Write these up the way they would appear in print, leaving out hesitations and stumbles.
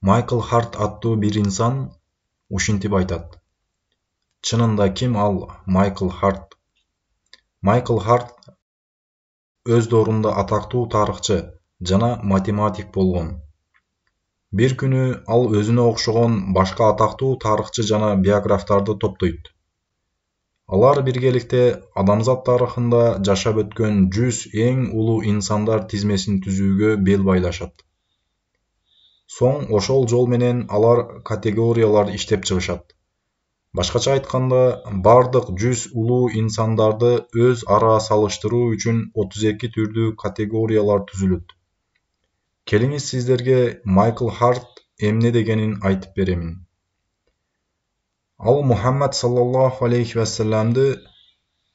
Майкл Харт аттуу бир инсан ушинтип айтат. Чынында ким ал Майкл Харт? Майкл Харт өз доорунда атактуу тарыхчы жана математик болгон. Бир күнү ал өзүнө окшогон башка атактуу тарыхчы жана биографтарды топтойт. Алар биргеликте адамзат тарыхында жашап өткөн 100 эң улуу инсандар тизмесин түзүүгө бел байлашат. Соң ошол жол менен алар категориялар иштеп чыгышат. Башкача айтканда, бардык 100 улуу инсандарды өз ара салыштыруу үчүн 32 түрдүү категориялар түзүлөт. Келиңиз сиздерге Майкл Харт эмне дегенин айтып беремин. Ал Мухаммад саллаллаху алейхи вассаламды,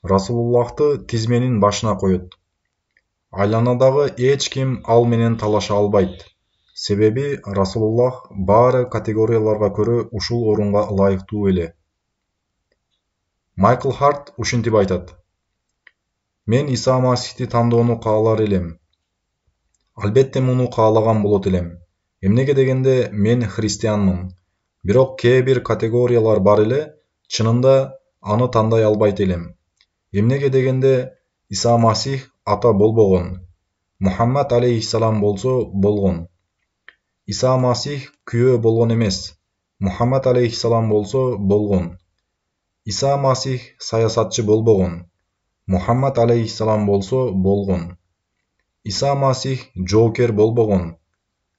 Расулуллахты тизменин башына коёт. Айланадагы эч ким ал менен талаша албайт. Себеби Расулуллах баары категорияларга көрө ушул орунга ылайыктуу эле. Майкл Харт ушинтип айтат. Мен Иса Масихти тандоону каалар элем. Албетте муну каалаган болот элем. Эмнеге дегенде мен христианмын. Бирок кээ бир категориялар бар эле, чынында аны тандай албайт элем. Эмнеге дегенде Иса Масих ата болбогон. Мухаммад алейхиссалам болсо болгон. Иса Масих күйөө болгон эмес. Мухаммад алейхиссалам болсо болгон. Иса Масих саясатчы болбогон. Мухаммад алейхиссалам болсо болгон. Иса Масих жоокер болбогон.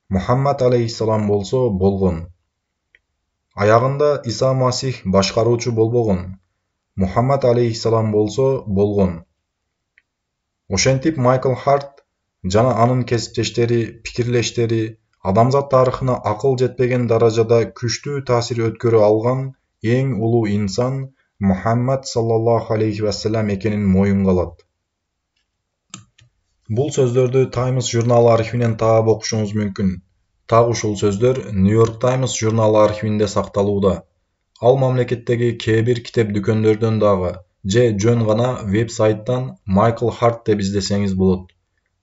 Мухаммад алейхиссалам болсо болгон. Аягында Иса Масих башкаруучу болбогон. Мухаммад алейхиссалам болсо болгон. Ошентип Майкл Харт жана анын кесиптештери, пикирлештери адамзат тарыхына акыл жетпеген даражада күчтүү таасир өткөрө алган эң улуу инсан Мухаммад саллаллаху алейхи вассалам экенин моюнга алат. Бул сөздөрдү Times журналы архивинен таап окушуңуз мүмкүн. Так ушул сөздөр New York Times журналы архивинде сакталууда. Ал мамлекеттеги кээ бир китеп дүкөндөрдөн дагы же жөн гана веб-сайттан Майкл Харт деп издесеңиз болот.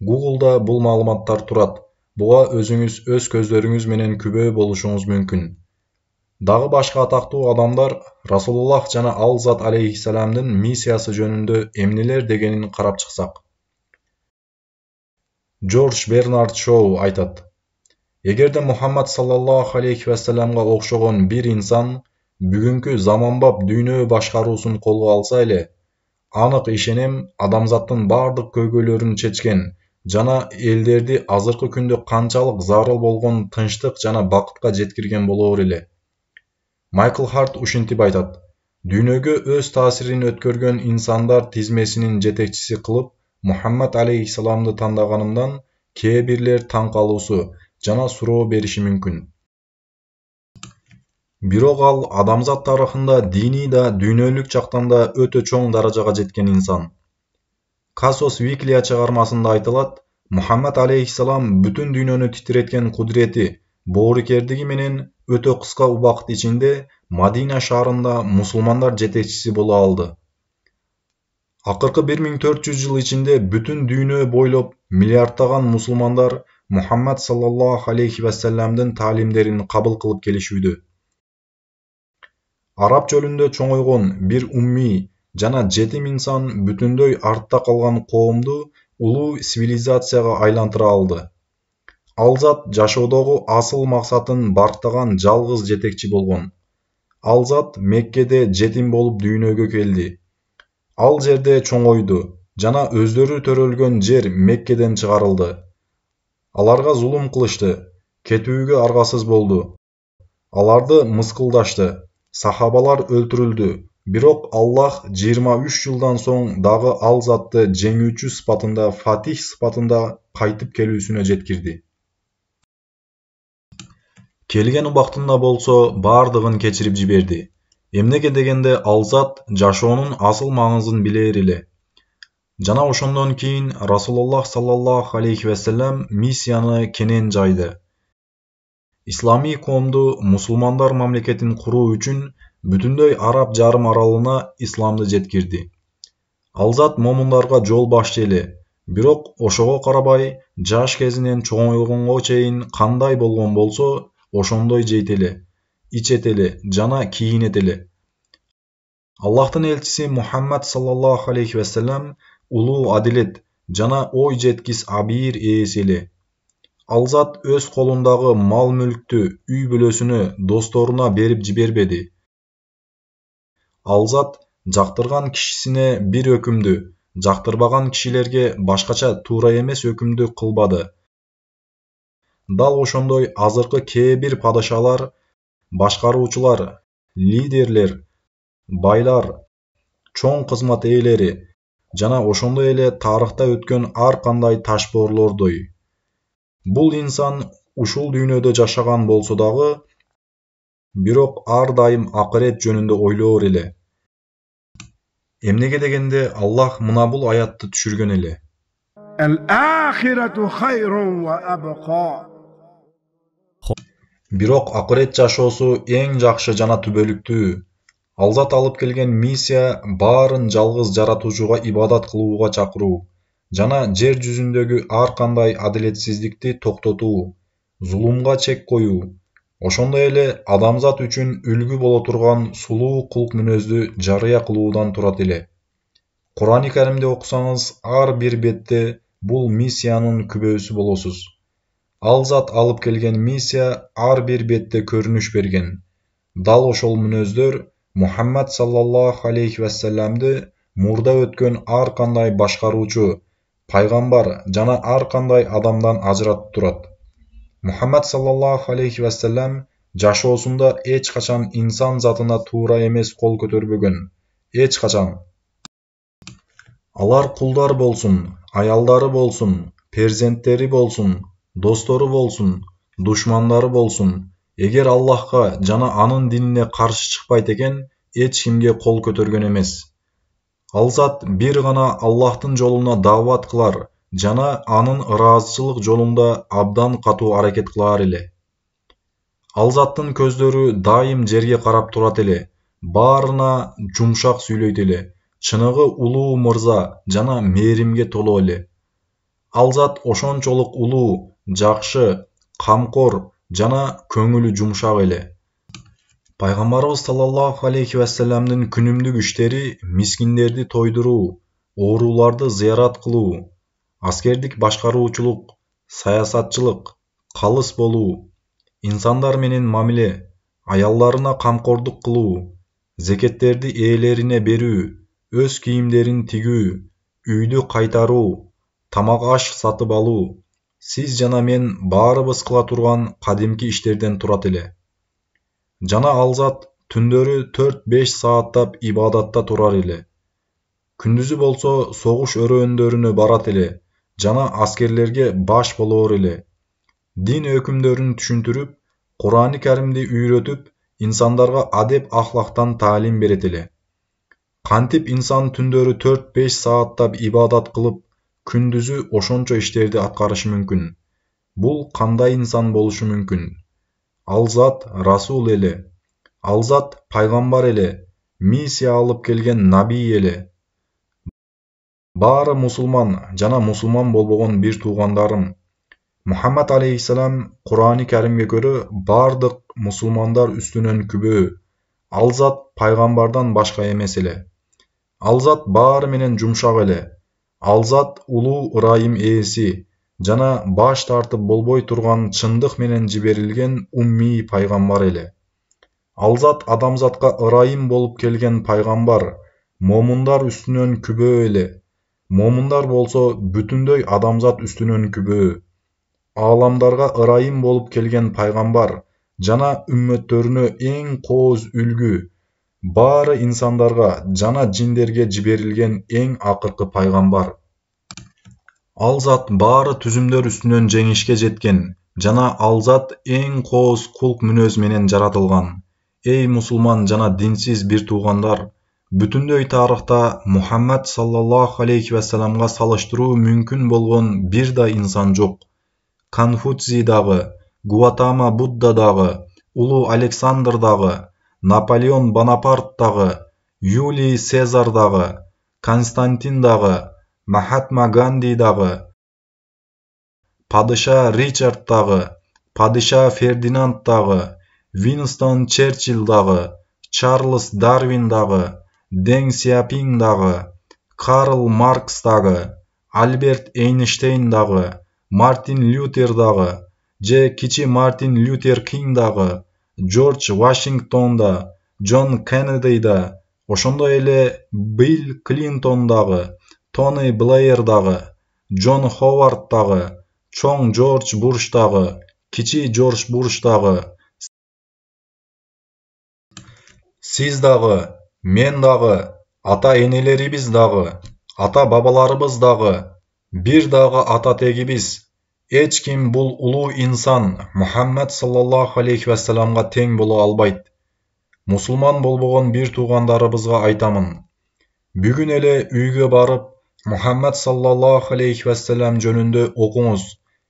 Google'да бул маалыматтар турат. Буга өзүңүз өз көздөрүңүз менен күбө болушуңуз мүмкүн. Дагы башка атактуу адамдар Расулуллах жана ал зат алейхиссаламдын миссиясы жөнүндө эмнелер дегенин карап чыксак. Джордж Бернард Шоу айтат. Эгерде Мухаммад саллаллаху алейхи вассаламга окшогон бир инсан бүгүнкү заманбап дүйнө башкаруусун колго алса эле, анык ишенем адамзаттын бардык көйгөйлөрүн чечкен жана элдерди азыркы күндө канчалык зарыл болгон тынчтык жана бакытка жеткирген болоор эле. Майкл Харт ушинтип айтат. Дүйнөгө өз таасирин өткөргөн инсандар тизмесинин жетекчиси кылып Мухаммад алейхиссаламды тандаганымдан кээ бирлер таң калуусу жана суроо бериши мүмкүн. Бирок ал адамзат тарыхында диний да дүйнөлүк жактан да өтө чоң даражага жеткен инсан. Касос Виклия чыгармасында айтылат, Мухаммад алейхиссалам бүтүн дүйнөнү титиреткен кудурети, боорукердиги менен өтө кыска убакыт ичинде Мадина шаарында мусулмандар жетекчиси боло алды. Акыркы 1400 жыл ичинде бүтүн дүйнө бойлоп миллиардтаган мусулмандар Мухаммад саллаллаху алейхи вассаламдын таалимдерин кабыл кылып келишүүдө. Араб чөлүндө чоңойгон бир умми жана жетим инсан бүтүндөй артта калган коомду улуу цивилизацияга айлантыра алды. Ал зат жашоодогу асыл максатын барктаган жалгыз жетекчи болгон. Ал зат Меккеде жетим болуп дүйнөгө келди. Ал жерде чоңойду жана өздөрү төрөлгөн жер Меккеден чыгарылды. Аларга зулум кылышты, кетүүгө аргасыз болду. Аларды мыскылдашты, сахабалар өлтүрүлдү. Бирок Аллах 23 жылдан соң дагы ал затты жеңүүчү сыпатында, фатих сыпатында кайтып келүүсүнө жеткирди. Келген убактында болсо бардыгын кечирип жиберди. Эмнеге дегенде ал зат жашоонун асыл маңызын билээр эле. Жана ошондон кийин Расулуллах саллаллаху алейхи вассалам миссияны кенен жайды. Исламий коомду мусулмандар мамлекетин куруу үчүн бүтүндөй араб жарым аралына исламды жеткирди. Ал зат момундарга жол башчы эле, бирок ошого карабай жаш кезинен чоңойгонго чейин кандай болгон болсо, ошондой жейт эле, ичет эле жана кийинет эле. Аллахтын элчиси Мухаммад саллаллаху алейхи вассалам улуу адилет жана ой жеткис абийир ээси эле. Ал зат өз колундагы мал-мүлктү, үй-бүлөсүнү досторуна берип жибербеди. Ал зат жактырган кишисине бир өкүмдү, жактырбаган кишилерге башкача туура эмес өкүмдү кылбады. Дал ошондой азыркы кээ бир падышалар, башкаруучулар, лидерлер, байлар, чоң кызмат ээлери жана ошондой эле тарыхта өткөн ар кандай ташбоорлордой. Бул инсан ушул дүйнөдө жашаган болсо дагы, бирок ар дайым акырет жөнүндө ойлоор эле. Эмнеге дегенде Аллах мына бул аятты түшүргөн эле. Al-akhiratu khayrun wa abqa. Бирок акырет жашоосу эң жакшы жана түбөлүктүү. Ал зат алып келген миссия баарын жалгыз жаратуучуга ибадат кылууга чакыруу жана жер жүзүндөгү ар кандай адилетсиздикти токтотуу, зулумга чек коюу, ошондой эле адамзат үчүн үлгү боло турган сулуу кулк мүнөздү жарыя кылуудан турат эле. Кур'ани Каримди окусаңыз, ар бир бетте бул миссиянын күбөсү болосуз. Ал зат алып келген миссия ар бир бетте көрүнүш берген. Дал ошол мүнөздөр Мухаммад саллаллаху алейхи вассаламды мурда өткөн ар кандай башкаруучу, пайгамбар жана ар кандай адамдан ажыратып турат. Мухаммад саллаллаху алейхи вассалам жашоосунда эч качан инсан затына туура эмес кол көтөрбөгөн. Эч качан. Алар кулдар болсун, аялдары болсун, перзенттери болсун, достору болсун, душмандары болсун, эгер Аллахка жана анын динине каршы чыкпайт экен, эч кимге кол көтөргөн эмес. Ал зат бир гана Аллахтын жолуна даават кылар жана анын ыраазычылык жолунда абдан катуу аракет кылар эле. Ал заттын көздөрү дайым жерге карап турат эле, баарына жумшак сүйлөйт эле, чыныгы улуу мырза жана мээримге толо эле. Ал зат ошончолук улуу, жакшы, камкор жана көңүлү жумшак эле. Пайгамбарыбыз саллаллаху алейхи вассаламдын күнүмдүк иштери мискиндерди тойдуруу, ооруларды зыярат кылуу, аскердик башкаруучулук, саясатчылык, калыс болуу, инсандар менен мамиле, аялдарына камкордук кылуу, зекеттерди ээлерине берүү, өз кийимдерин тигүү, үйдү кайтаруу, тамак аш сатып алуу, сиз жана мен баарыбыз кыла турган кадимки иштерден турат эле. Жана ал зат түндөрү 4-5 сааттап ибадатта турар эле. Күндүзү болсо согуш өрөөндөрүнө барат эле жана аскерлерге баш болоор эле. Дин өкүмдөрүн түшүндүрүп, Кур'ани Каримди үйрөтүп, инсандарга адеп ахлактан таалим берет эле. Кантип инсан түндөрү 4-5 сааттап ибадат кылып, күндүзү ошончо иштерди аткарышы мүмкүн? Бул кандай инсан болушу мүмкүн? Ал зат расул эле. Ал зат пайгамбар эле, миссия алып келген наби эле. Баары мусулман жана мусулман болбогон бир туугандарым. Мухаммад алейхиссалам Кур'ани Каримге көрө бардык мусулмандар үстүнөн күбө. Ал зат пайгамбардан башка эмес эле. Ал зат баары менен жумшак эле. Ал зат улуу ырайым ээси жана баш тартып болбой турган чындык менен жиберилген умми пайгамбар эле. Ал зат адамзатка ырайым болуп келген пайгамбар, момундар үстүнөн күбө эле. Момундар болсо бүтүндөй адамзат үстүнөн күбө. Ааламдарга ырайым болуп келген пайгамбар жана үммөттөрүнө эң кооз үлгү, баары инсандарга жана жиндерге жиберилген эң акыркы пайгамбар. Ал зат баары түзүмдөр үстүнөн жеңишке жеткен жана ал зат эң кооз кулк мүнөз менен жаратылган. Эй мусулман жана динсиз бир туугандар, бүтүндөй тарыхта Мухаммад саллаллаху алейхи вассаламга салыштыруу мүмкүн болгон бир да инсан жок. Конфуций дагы, Гуатама Будда дагы, улуу Александр дагы, Наполеон Бонапарт дагы, Юлий Цезар дагы, Константин дагы, Махатма Ганди дагы, падыша Ричард дагы, Падиша Фердинанд дагы, Винстон Черчилль дагы, Чарльз Дарвин дагы, Дэн Сяопин дагы, Карл Маркс дагы, Альберт Эйнштейн дагы, Мартин Лютер дагы, же кичи Мартин Лютер Кинг дагы, Джордж Вашингтон да, Джон Кеннеди да, ошондой эле Билл Клинтон дагы, Тони Блэйр дагы, Джон Ховард дагы, чоң Джордж Буш дагы, кичи Джордж Буш дагы, сиз дагы, мен дагы, ата-энелерибиз дагы, ата-бабаларыбыз дагы, бир дагы ата-тегибиз. Эч ким бул улуу инсан Мухаммад саллаллаху алейхи вассаламга тең боло албайт. Мусулман болбогон бир туугандарыбызга айтамын. Бүгүн эле үйгө барып, Мухаммад саллаллаху алейхи вассалам жөнүндө окуңуз,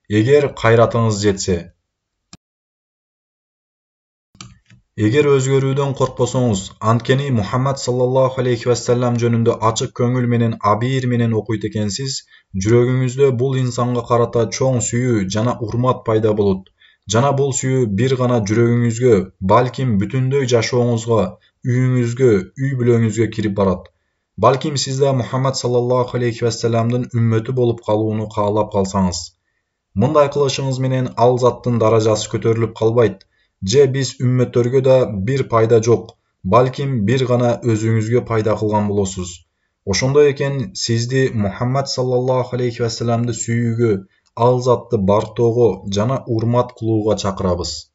эгер кайратыңыз жетсе. Эгер өзгөрүүдөн коркпосоңуз, анткени Мухаммад саллаллаху алейхи вассалам жөнүндө ачык көңүл менен абийир менен окуйт экенсиз, жүрөгүңүздө бул инсанга карата чоң сүйүү жана урмат пайда болот. Жана бул сүйүү бир гана жүрөгүңүзгө, балким бүтүндөй жашооңузга, үйүңүзгө, үй бүлөңүзгө кирип барат. Балким сиз да Мухаммад саллаллаху алейхи вассаламдын үммөтү болуп калууну каалап калсаңыз. Мындай кылышыңыз менен ал заттын даражасы көтөрүлүп калбайт. Же биз үммөттөргө да бир пайда жок, балким бир гана өзүңүзгө пайда кылган болосуз. Ошондой экен сизди Мухаммад саллаллаху алейхи вассаламды сүйүүгө, ал затты бартоого жана урмат кылууга чакырабыз.